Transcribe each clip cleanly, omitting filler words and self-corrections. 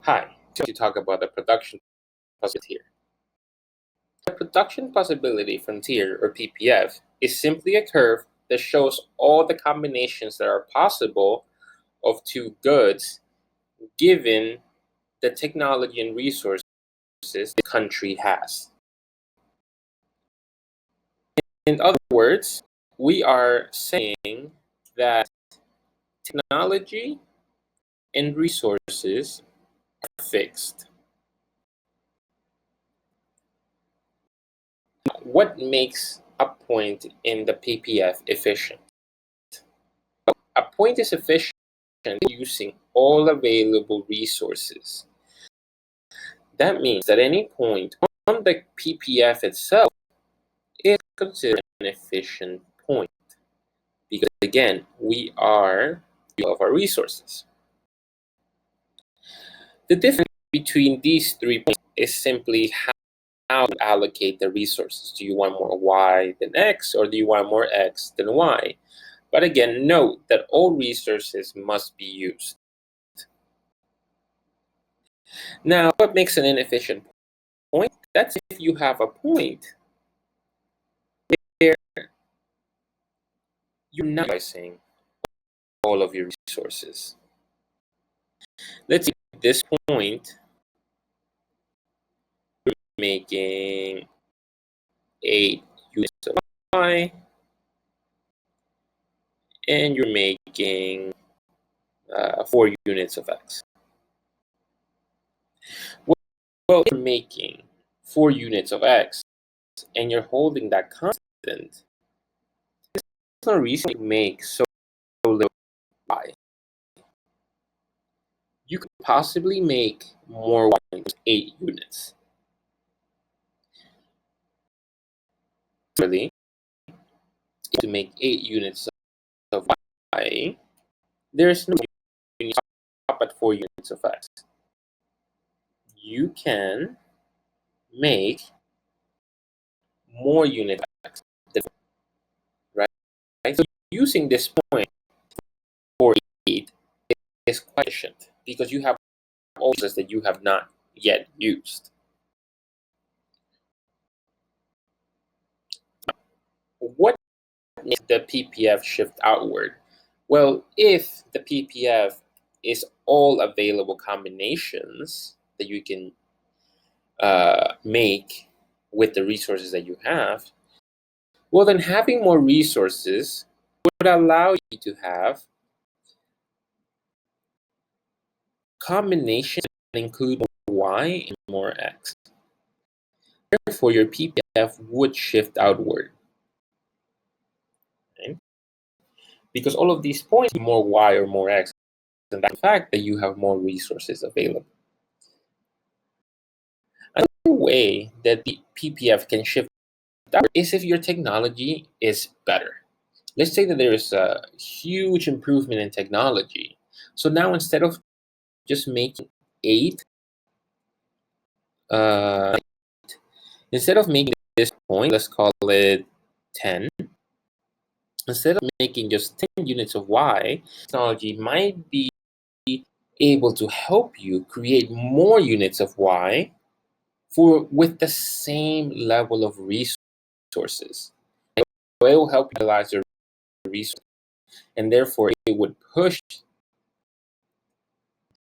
Hi, to talk about the production possibility here. The production possibility frontier, or PPF, is simply a curve that shows all the combinations that are possible of two goods given the technology and resources the country has. In other words, we are saying that technology and resources are fixed. What makes a point in the PPF efficient? A point is efficient using all available resources. That means that any point on the PPF itself is considered an efficient point because, again, we are of our resources. The difference between these 3 points is simply how to allocate the resources. Do you want more Y than X, or do you want more X than Y? But again, note that all resources must be used. Now, what makes an inefficient point? That's if you have a point where you're not utilizing all of your resources. Let's say at this point, you're making 8 units of Y, and you're making 4 units of X. Well, if you're making 4 units of X and you're holding that constant, there's no reason to make so little Y. You could possibly make more Y than 8 units. Really, to make 8 units of Y, there's no reason to stop at 4 units of X. You can make more units of X, right? So using this point for 8 is quite efficient because you have all this that you have not yet used. What makes the PPF shift outward? Well, if the PPF is all available combinations that you can make with the resources that you have, well, then having more resources would allow you to have combinations that include more Y and more X. Therefore, your PPF would shift outward. Okay? Because all of these points, more Y or more X, and that's the fact that you have more resources available. Another way that the PPF can shift outward is if your technology is better. Let's say that there is a huge improvement in technology. So now instead of just making 8, instead of making this point, let's call it 10. Instead of making just 10 units of Y, technology might be able to help you create more units of Y with the same level of resources. And it will help you utilize your resources, and therefore it would push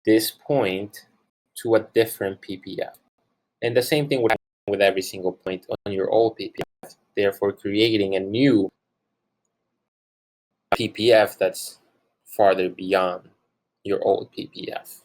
this point to a different PPF. And the same thing would happen with every single point on your old PPF, therefore creating a new PPF that's farther beyond your old PPF.